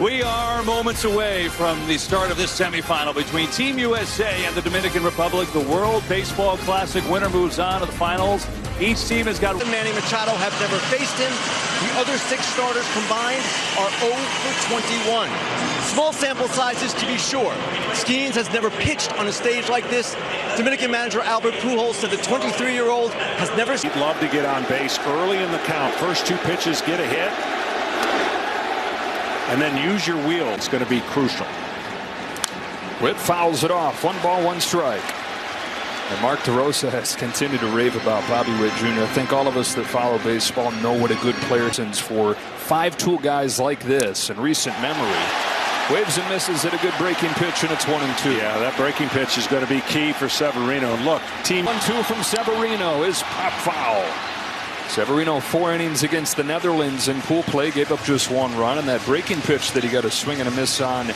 We are moments away from the start of this semifinal between Team USA and the Dominican Republic. The World Baseball Classic winner moves on to the finals. Each team has got... Manny Machado have never faced him. The other 6 starters combined are 0 for 21. Small sample sizes to be sure. Skeens has never pitched on a stage like this. Dominican manager Albert Pujols said the 23-year-old has never... He'd love to get on base early in the count. First 2 pitches, get a hit. And then use your wheel. It's going to be crucial. Witt fouls it off. 1 ball, 1 strike. And Mark DeRosa has continued to rave about Bobby Witt Jr. I think all of us that follow baseball know what a good player it is for 5-tool guys like this in recent memory. Waves and misses at a good breaking pitch, and it's 1-2. Yeah, that breaking pitch is going to be key for Severino. And look, team 1-2 from Severino is pop foul. Severino 4 innings against the Netherlands in pool play, gave up just 1 run, and that breaking pitch that he got a swing and a miss on.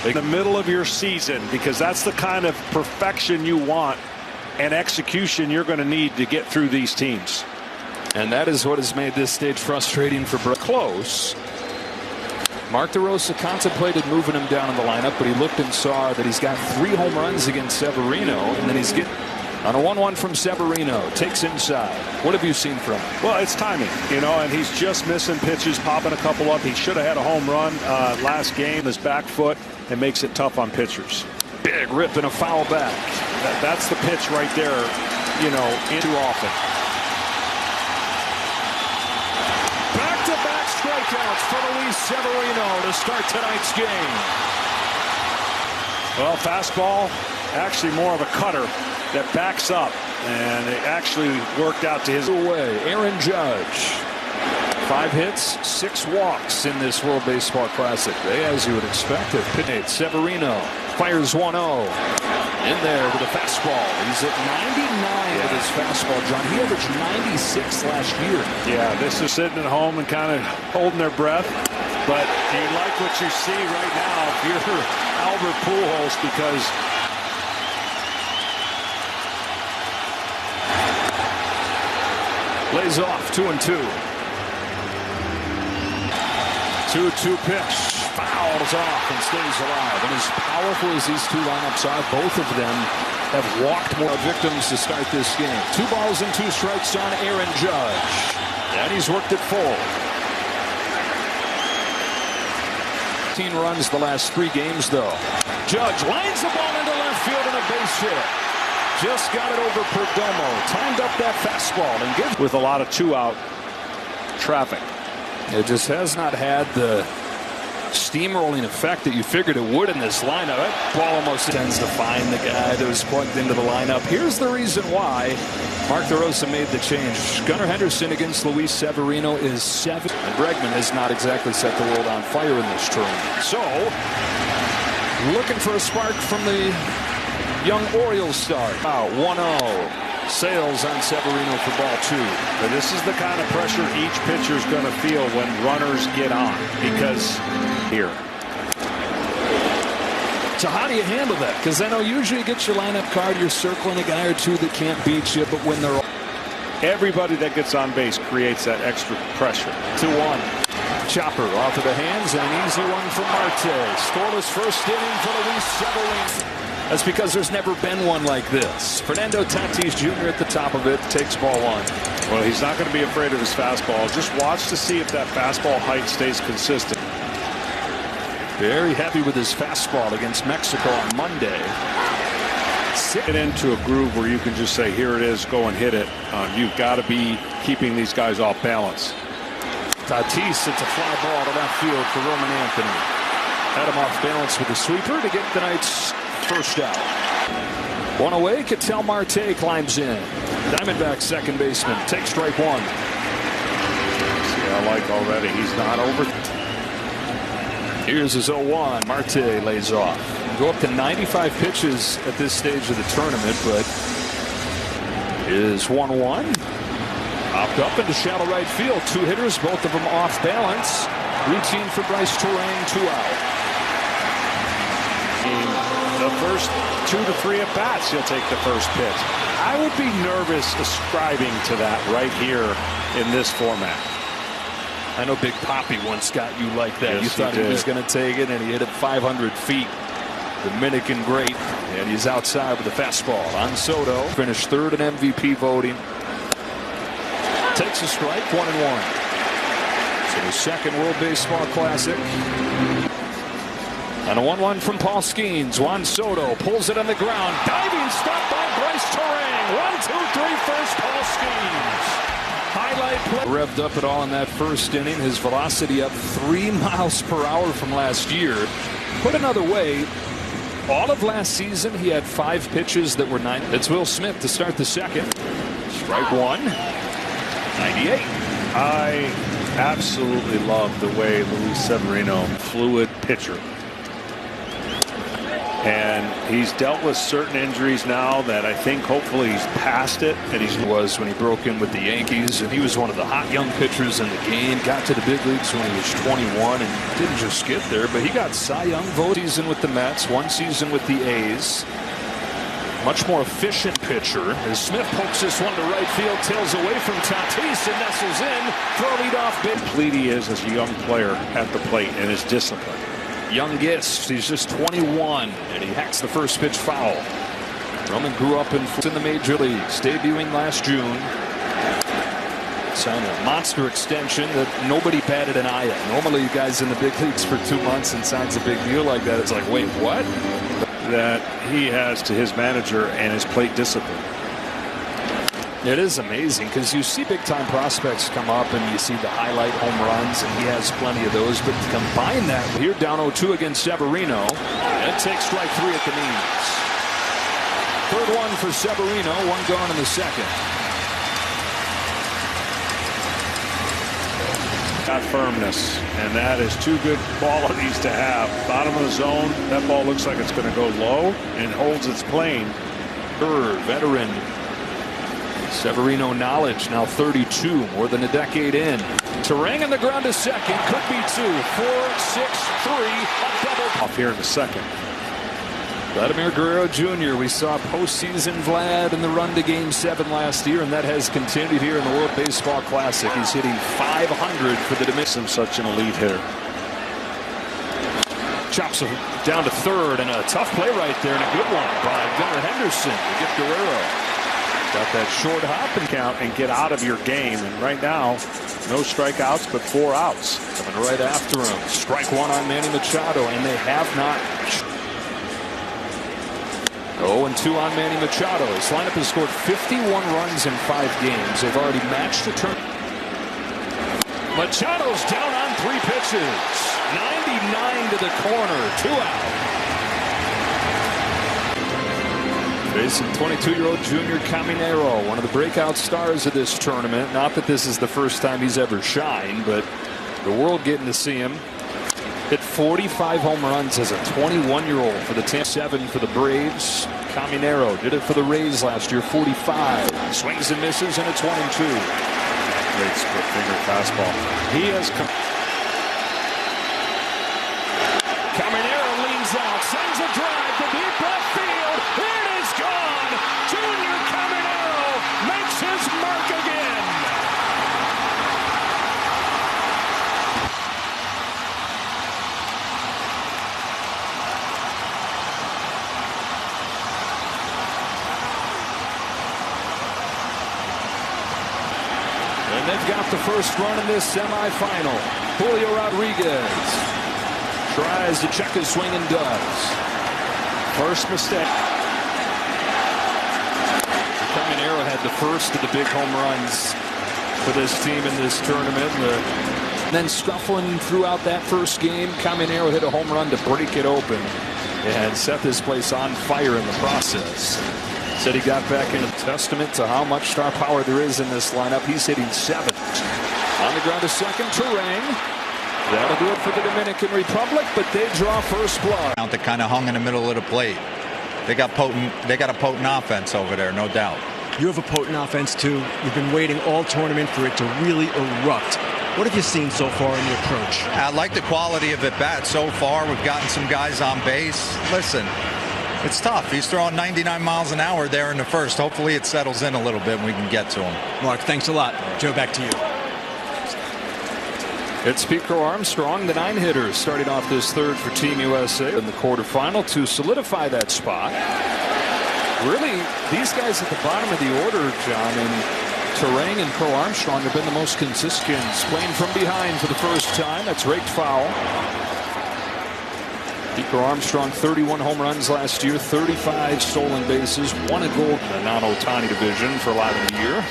In the middle of your season, because that's the kind of perfection you want and execution you're going to need to get through these teams. And that is what has made this stage frustrating for Close. Mark DeRosa contemplated moving him down in the lineup, but he looked and saw that he's got 3 home runs against Severino, and then he's getting on a 1-1 from Severino. Takes inside. What have you seen from him? Well, it's timing, you know, and he's just missing pitches, popping a couple up. He should have had a home run last game. His back foot, and makes it tough on pitchers. Big rip and a foul back. That's the pitch right there, you know, too often. Back-to-back strikeouts for Luis Severino to start tonight's game. Well, fastball, actually more of a cutter that backs up, and it actually worked out to his way. Aaron Judge, 5 hits, 6 walks in this World Baseball Classic. They, as you would expect, have pitched. Severino fires 1-0 in there with a fastball. He's at 99 with his fastball, John. He averaged 96 last year. Yeah, this is sitting at home and kind of holding their breath. But you like what you see right now if you're Albert Pujols, because lays off 2-2. 2-2 pitch. Fouls off and stays alive. And as powerful as these 2 lineups are, both of them have walked more victims to start this game. 2 balls and 2 strikes on Aaron Judge. And he's worked it full. 15 runs the last 3 games, though. Judge lines the ball into left field and a base hit. Just got it over Perdomo. Timed up that fastball and gives with a lot of 2-out traffic. It just has not had the steamrolling effect that you figured it would in this lineup. That ball almost tends to find the guy that was plugged into the lineup. Here's the reason why Mark DeRosa made the change. Gunnar Henderson against Luis Severino is 7. And Bregman has not exactly set the world on fire in this tournament. So, looking for a spark from the young Orioles star. 1-0. Sails on Severino for ball 2. But this is the kind of pressure each pitcher is going to feel when runners get on, because here. So how do you handle that? Because I know usually you get your lineup card, you're circling a guy or 2 that can't beat you, but when they're all... Everybody that gets on base creates that extra pressure. 2-1. Chopper off of the hands, and an easy one from Marte. Scoreless first inning for Luis Severino. That's because there's never been one like this. Fernando Tatis Jr. at the top of it, takes ball 1. Well, he's not going to be afraid of his fastball. Just watch to see if that fastball height stays consistent. Very happy with his fastball against Mexico on Monday. Get into a groove where you can just say, here it is, go and hit it. You've got to be keeping these guys off balance. Tatis hits a fly ball to left field for Roman Anthony. Had him off balance with a sweeper to get tonight's first out. 1 away, Ketel Marte climbs in. Diamondback second baseman takes strike 1. See, I like already. He's not over. Here's his 0-1. Marte lays off. Go up to 95 pitches at this stage of the tournament, but is 1-1. Popped up into shallow right field. 2 hitters, both of them off balance. Routine for Bryce Terang, 2 out. The first 2 to 3 at bats, he'll take the first pitch. I would be nervous ascribing to that right here in this format. I know Big Papi once got you like that. Yes, you thought he was going to take it, and he hit it 500 feet. Dominican great, and he's outside with a fastball. On Soto, finished third in MVP voting. Takes a strike, 1-1. So the second World Baseball Classic. And a 1-1 from Paul Skeens. Juan Soto pulls it on the ground. Diving stop by Bryce Terang. 1-2-3 first, Paul Skeens. Highlight play. Revved up at all in that first inning. His velocity up 3 miles per hour from last year. Put another way, all of last season he had 5 pitches that were 9. It's Will Smith to start the second. Strike 1. 98. I absolutely love the way Luis Severino, fluid pitcher. And he's dealt with certain injuries now that I think hopefully he's past it. And he was when he broke in with the Yankees, and he was one of the hot young pitchers in the game. Got to the big leagues when he was 21 and didn't just get there, but he got Cy Young vote. Season with the Mets, 1 season with the A's. Much more efficient pitcher as Smith pokes this one to right field, tails away from Tatis and nestles in. Throw lead off big. complete he is as a young player at the plate and his discipline. Youngest, he's just 21, and he hacks the first pitch foul. Roman grew up in the major leagues, debuting last June. Signed a monster extension that nobody batted an eye at. Normally, you guys in the big leagues for 2 months and signs a big deal like that. It's like, wait, what? That he has to his manager and his plate discipline. It is amazing because you see big-time prospects come up and you see the highlight home runs, and he has plenty of those. But to combine that here, down 0-2 against Severino, and takes strike 3 at the knees. Third one for Severino, 1 gone in the second. Got firmness, and that is 2 good qualities to have. Bottom of the zone, that ball looks like it's going to go low and holds its plane. Third veteran. Severino knowledge, now 32, more than a decade in. Terang on the ground to second, could be 2, 4, 6, 3, a double. Off here in the second. Vladimir Guerrero Jr. We saw postseason Vlad in the run to Game 7 last year, and that has continued here in the World Baseball Classic. He's hitting 500 for the Dominican. Such an elite hitter. Chops him down to third, and a tough play right there, and a good one by Gunnar Henderson to get Guerrero. Got that short hop and Count and get out of your game. And right now, no strikeouts, but 4 outs. Coming right after him. Strike 1 on Manny Machado, and they have not. 0-2 on Manny Machado. His lineup has scored 51 runs in 5 games. They've already matched the turn. Machado's down on 3 pitches. 99 to the corner. 2 out. Facing 22-year-old Junior Caminero, one of the breakout stars of this tournament. Not that this is the first time he's ever shined, but the world getting to see him. Hit 45 home runs as a 21-year-old for the Tampa 7 for the Braves. Caminero did it for the Rays last year, 45. Swings and misses, and it's 1-2. Great split finger fastball. He has come. Caminero leans out, sends a drive to deep left field. It is gone. Junior Caminero makes his mark again. And they've got the first run in this semifinal. Julio Rodriguez tries to check his swing and does. First mistake. Caminero had the first of the big home runs for this team in this tournament. And then scuffling throughout that first game, Caminero hit a home run to break it open and set this place on fire in the process. Said he got back in a testament to how much star power there is in this lineup. He's hitting 7th. On the ground to second, Terang. That'll do it for the Dominican Republic, but they draw first blood. That kind of hung in the middle of the plate. They got a potent offense over there, no doubt. You have a potent offense, too. You've been waiting all tournament for it to really erupt. What have you seen so far in the approach? I like the quality of at bat so far. We've gotten some guys on base. Listen, it's tough. He's throwing 99 miles an hour there in the first. Hopefully it settles in a little bit and we can get to him. Mark, thanks a lot. Joe, back to you. It's Pico Armstrong, the 9-hitter, starting off this third for Team USA in the quarterfinal to solidify that spot. Really, these guys at the bottom of the order, John, and Terang and Crow Armstrong have been the most consistent, playing from behind for the first time. That's raked foul. Pico Armstrong, 31 home runs last year, 35 stolen bases, won a gold in the non-Ohtani division for a lot of the year.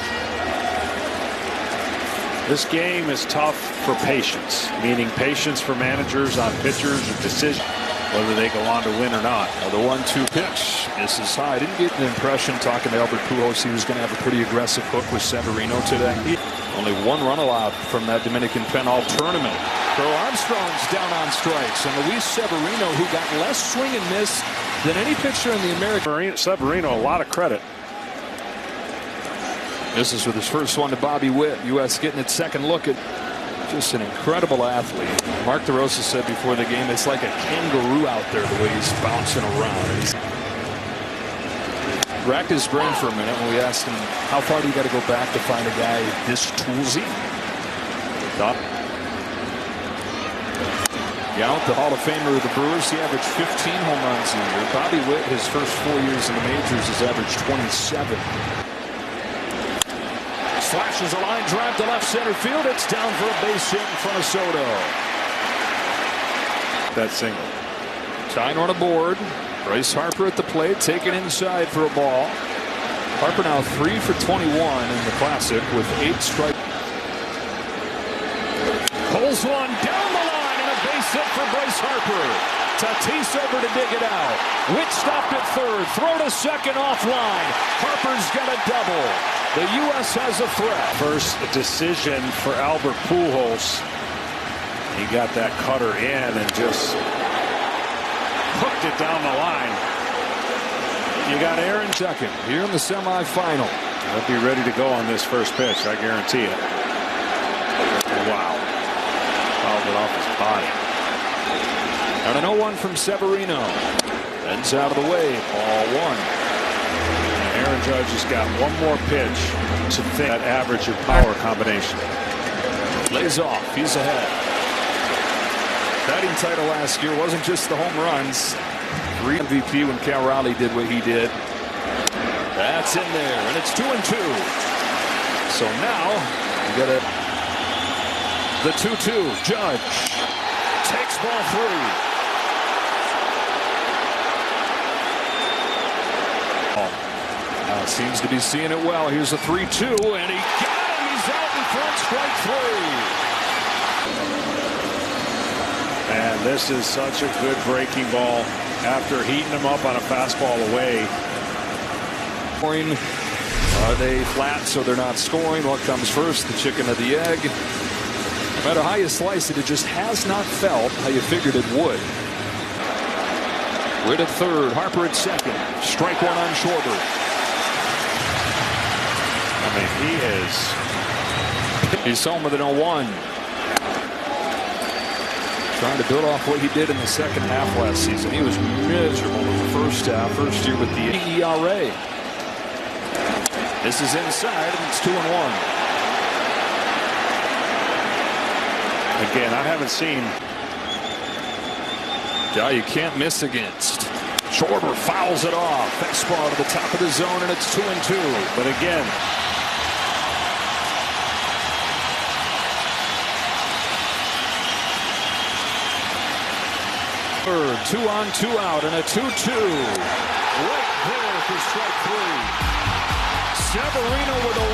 This game is tough for patience, meaning patience for managers on pitchers and decision whether they go on to win or not. The 1-2 pitch misses high. I didn't get an impression talking to Albert Pujols he was going to have a pretty aggressive hook with Severino today. Only one run allowed from that Dominican pen all tournament. Crow Armstrong's down on strikes, and Luis Severino, who got less swing and miss than any pitcher in the American. Severino, a lot of credit. This is with his first one to Bobby Witt. U.S. getting its second look at just an incredible athlete. Mark DeRosa said before the game, it's like a kangaroo out there the way he's bouncing around. He's racked his brain for a minute when we asked him, how far do you got to go back to find a guy this toolsy? Yount, the Hall of Famer of the Brewers, he averaged 15 home runs a year. Bobby Witt, his first 4 years in the majors, has averaged 27. Flashes a line drive to left center field. It's down for a base hit in front of Soto. That single. Tying on a board. Bryce Harper at the plate, taken inside for a ball. Harper now 3 for 21 in the Classic with 8 strikes. Pulls one down the line and a base hit for Bryce Harper. Tatis over to dig it out. Witt stopped at third. Throw to second offline. Harper's got a double. The U.S. has a threat. First decision for Albert Pujols. He got that cutter in and just hooked it down the line. You got Aaron second here in the semifinal. He'll be ready to go on this first pitch, I guarantee it. Wow. Fouled it off his body. And an 0-1 from Severino. Ends out of the way. Ball one. Aaron Judge has got one more pitch to fit that average and power combination. Lays off. He's ahead. Batting title last year wasn't just the home runs. 3 MVP when Cal Raleigh did what he did. That's in there, and it's 2-2. So now we got the 2-2. Judge takes ball 3. Seems to be seeing it well. Here's a 3-2, and he got him. He's out in front, strike 3. And this is such a good breaking ball after heating him up on a fastball away. Are they flat so they're not scoring? What comes first, the chicken or the egg? No matter how you slice it, it just has not felt how you figured it would. Witt at third, Harper at second. Strike one on Schwarber. I mean, he's home with an 0-1. Trying to build off what he did in the second half last season. He was miserable in the first half, first year with the ERA. This is inside, and it's 2-1. Again, I haven't seen. Guy you can't miss against. Schwarber fouls it off. Fastball to the top of the zone, and it's 2-2. But again, third, 2 on, 2 out, and a 2-2. Right there for strike 3. Severino with a